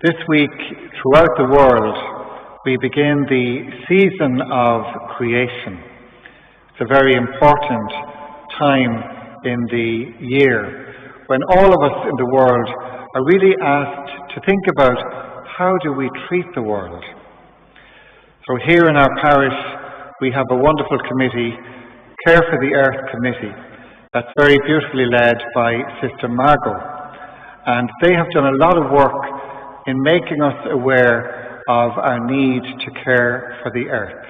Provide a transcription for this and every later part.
This week, throughout the world, we begin the season of creation. It's a very important time in the year when all of us in the world are really asked to think about how do we treat the world. So here in our parish, we have a wonderful committee, Care for the Earth Committee, that's very beautifully led by Sister Margo. And they have done a lot of work in making us aware of our need to care for the earth.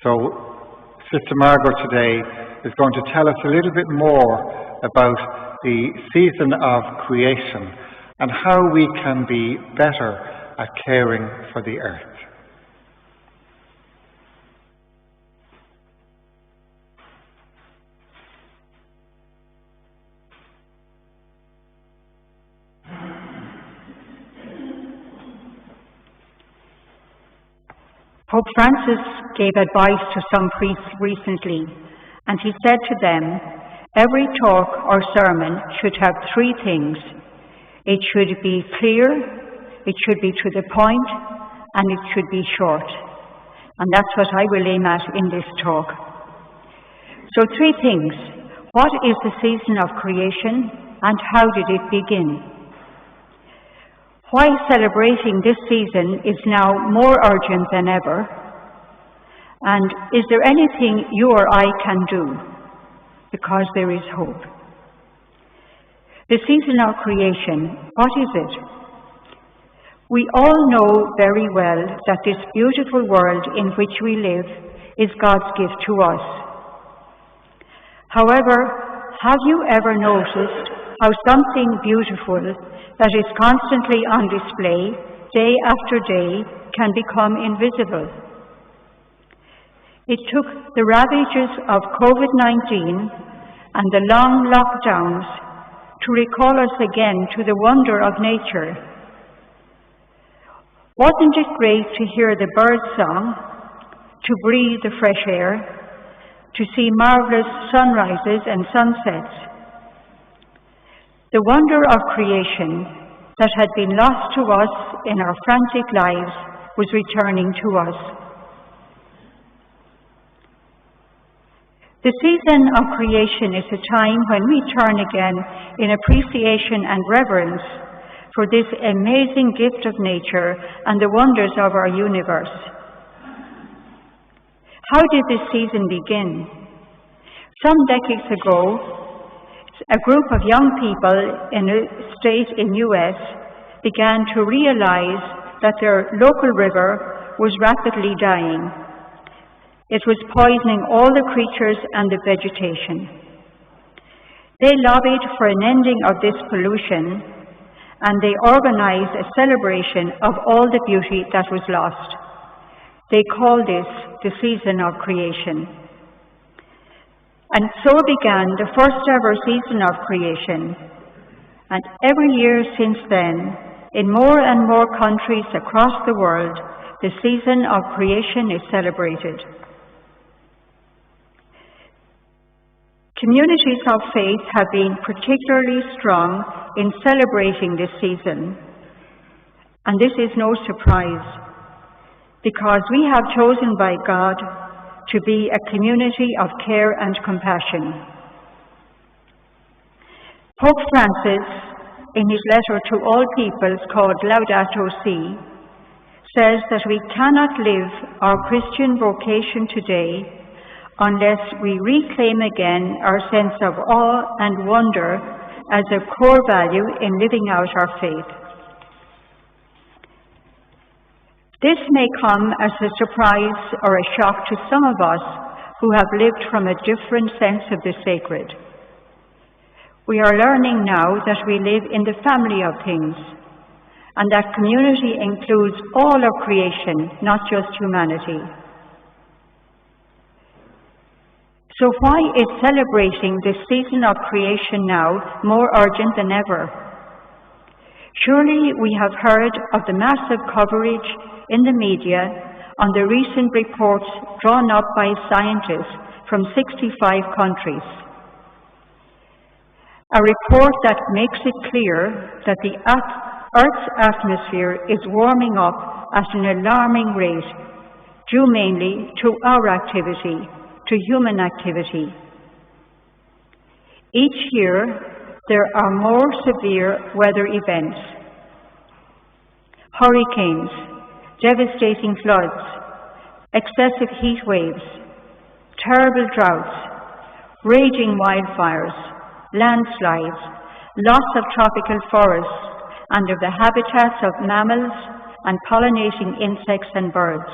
So Sister Margo today is going to tell us a little bit more about the season of creation and how we can be better at caring for the earth. Pope Francis gave advice to some priests recently, and he said to them, every talk or sermon should have three things. It should be clear, it should be to the point, and it should be short. And that's what I will aim at in this talk. So three things. What is the season of creation, and how did it begin? Why celebrating this season is now more urgent than ever, and is there anything you or I can do? Because there is hope. The season of creation, what is it? We all know very well that this beautiful world in which we live is God's gift to us. However, have you ever noticed how something beautiful that is constantly on display, day after day, can become invisible? It took the ravages of COVID-19 and the long lockdowns to recall us again to the wonder of nature. Wasn't it great to hear the bird song, to breathe the fresh air, to see marvelous sunrises and sunsets? The wonder of creation that had been lost to us in our frantic lives was returning to us. The season of creation is a time when we turn again in appreciation and reverence for this amazing gift of nature and the wonders of our universe. How did this season begin? Some decades ago, a group of young people in a state in US began to realize that their local river was rapidly dying. It was poisoning all the creatures and the vegetation. They lobbied for an ending of this pollution, and they organized a celebration of all the beauty that was lost. They called this the season of creation. And so began the first ever season of creation. And every year since then, in more and more countries across the world, the season of creation is celebrated. Communities of faith have been particularly strong in celebrating this season. And this is no surprise, because we have chosen by God to be a community of care and compassion. Pope Francis, in his letter to all peoples called Laudato Si, says that we cannot live our Christian vocation today unless we reclaim again our sense of awe and wonder as a core value in living out our faith. This may come as a surprise or a shock to some of us who have lived from a different sense of the sacred. We are learning now that we live in the family of things, and that community includes all of creation, not just humanity. So why is celebrating this season of creation now more urgent than ever? Surely we have heard of the massive coverage in the media on the recent reports drawn up by scientists from 65 countries. A report that makes it clear that the Earth's atmosphere is warming up at an alarming rate, due mainly to our activity, to human activity. Each year, there are more severe weather events: hurricanes, devastating floods, excessive heat waves, terrible droughts, raging wildfires, landslides, loss of tropical forests and of the habitats of mammals and pollinating insects and birds.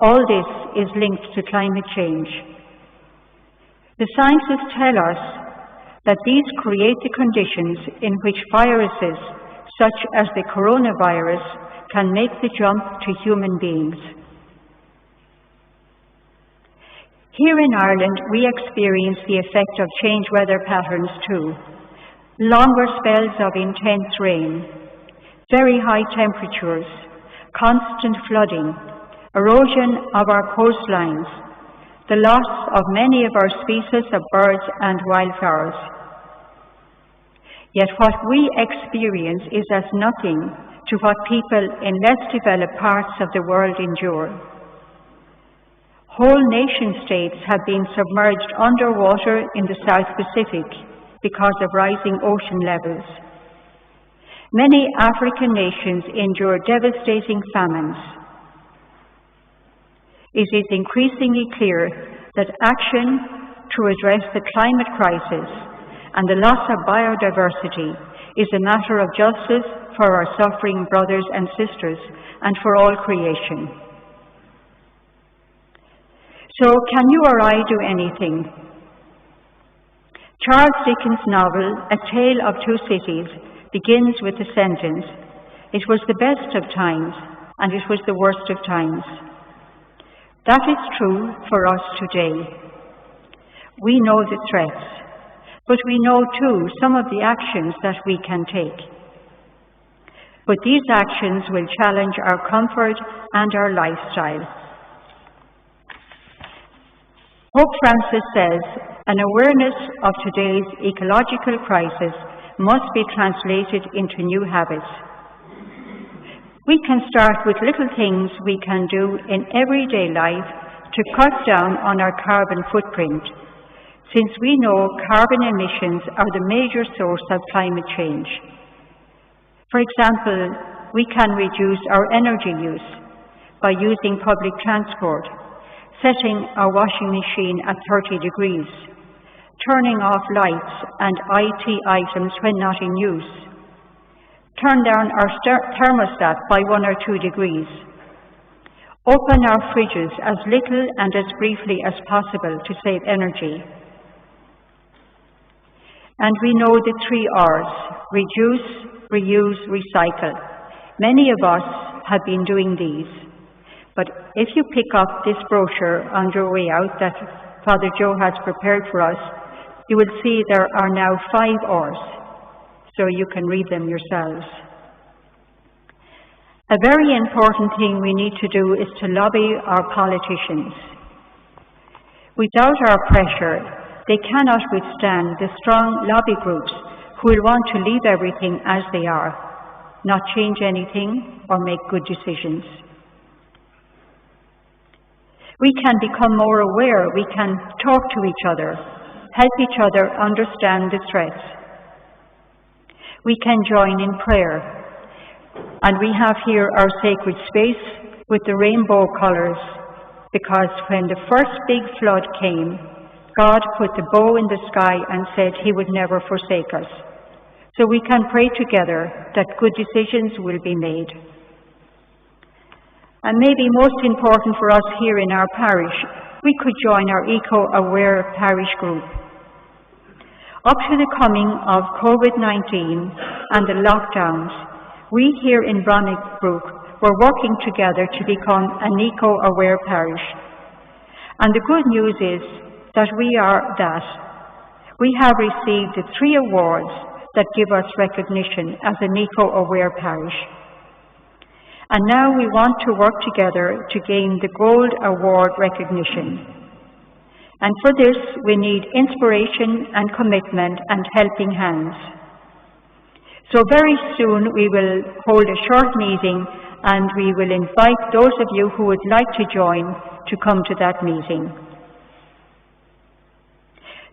All this is linked to climate change. The scientists tell us that these create the conditions in which viruses, such as the coronavirus, can make the jump to human beings. Here in Ireland, we experience the effect of changed weather patterns too. Longer spells of intense rain, very high temperatures, constant flooding, erosion of our coastlines, the loss of many of our species of birds and wildflowers. Yet what we experience is as nothing to what people in less developed parts of the world endure. Whole nation-states have been submerged underwater in the South Pacific because of rising ocean levels. Many African nations endure devastating famines. It is increasingly clear that action to address the climate crisis and the loss of biodiversity is a matter of justice for our suffering brothers and sisters and for all creation. So, can you or I do anything? Charles Dickens' novel, A Tale of Two Cities, begins with the sentence, "It was the best of times, and it was the worst of times." That is true for us today. We know the threats, but we know too some of the actions that we can take. But these actions will challenge our comfort and our lifestyle. Pope Francis says, an awareness of today's ecological crisis must be translated into new habits. We can start with little things we can do in everyday life to cut down on our carbon footprint, since we know carbon emissions are the major source of climate change. For example, we can reduce our energy use by using public transport, setting our washing machine at 30 degrees, turning off lights and IT items when not in use, turn down our thermostat by 1 or 2 degrees, open our fridges as little and as briefly as possible to save energy. And we know the 3 R's: reduce, reuse, recycle. Many of us have been doing these. But if you pick up this brochure on your way out that Father Joe has prepared for us, you will see there are now 5 R's, so you can read them yourselves. A very important thing we need to do is to lobby our politicians. Without our pressure, they cannot withstand the strong lobby groups who will want to leave everything as they are, not change anything or make good decisions. We can become more aware, we can talk to each other, help each other understand the threats. We can join in prayer, and we have here our sacred space with the rainbow colours, because when the first big flood came, God put the bow in the sky and said He would never forsake us. So we can pray together that good decisions will be made. And maybe most important for us here in our parish, we could join our eco-aware parish group. Up to the coming of COVID-19 and the lockdowns, we here in Bronnybrook were working together to become an eco-aware parish. And the good news is that we are that. We have received the 3 awards that give us recognition as an eco-aware parish. And now we want to work together to gain the Gold Award recognition. And for this, we need inspiration and commitment and helping hands. So very soon we will hold a short meeting, and we will invite those of you who would like to join to come to that meeting.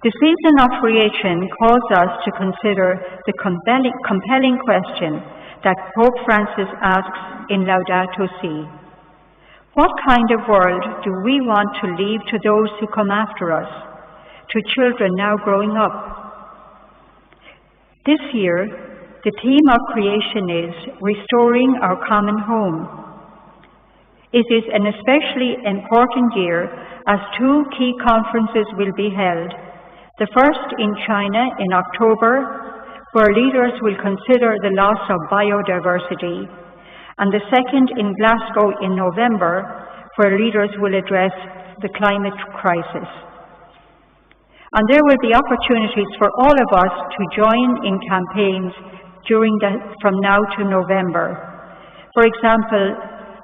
The season of creation calls us to consider the compelling question that Pope Francis asks in Laudato Si. What kind of world do we want to leave to those who come after us, to children now growing up? This year, the theme of creation is restoring our common home. It is an especially important year as two key conferences will be held. The first in China in October, where leaders will consider the loss of biodiversity, and the second in Glasgow in November, where leaders will address the climate crisis. And there will be opportunities for all of us to join in campaigns from now to November. For example,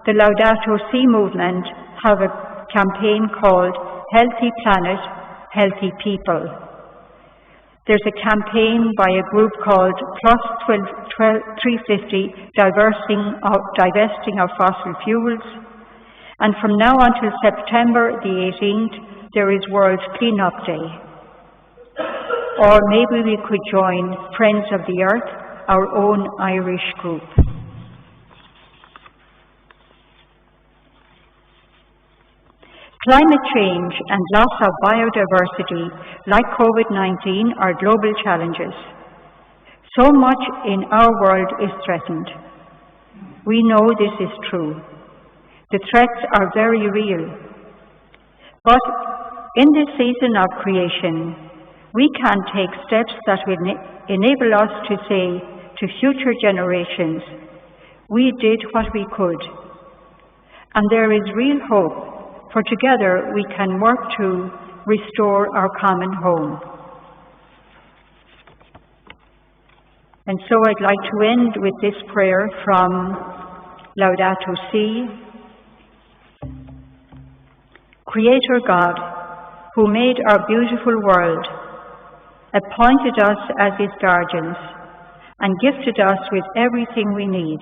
the Laudato Si movement have a campaign called Healthy Planet, Healthy People. There's a campaign by a group called Plus 350, divesting of fossil fuels. And from now until September the 18th, there is World Cleanup Day. Or maybe we could join Friends of the Earth, our own Irish group. Climate change and loss of biodiversity, like COVID-19, are global challenges. So much in our world is threatened. We know this is true. The threats are very real. But in this season of creation, we can take steps that will enable us to say to future generations, we did what we could. And there is real hope, for together we can work to restore our common home. And so I'd like to end with this prayer from Laudato Si. Creator God, who made our beautiful world, appointed us as his guardians, and gifted us with everything we need.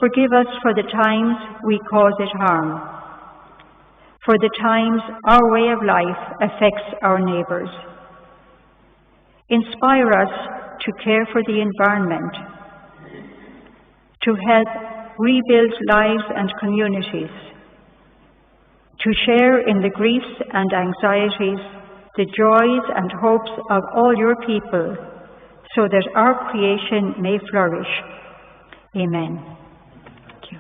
Forgive us for the times we cause it harm, for the times our way of life affects our neighbours. Inspire us to care for the environment, to help rebuild lives and communities, to share in the griefs and anxieties, the joys and hopes of all your people, so that our creation may flourish. Amen. Thank you.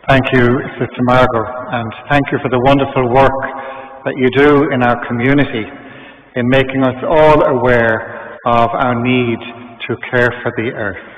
Thank you, Sister Margo, and thank you for the wonderful work that you do in our community in making us all aware of our need to care for the earth.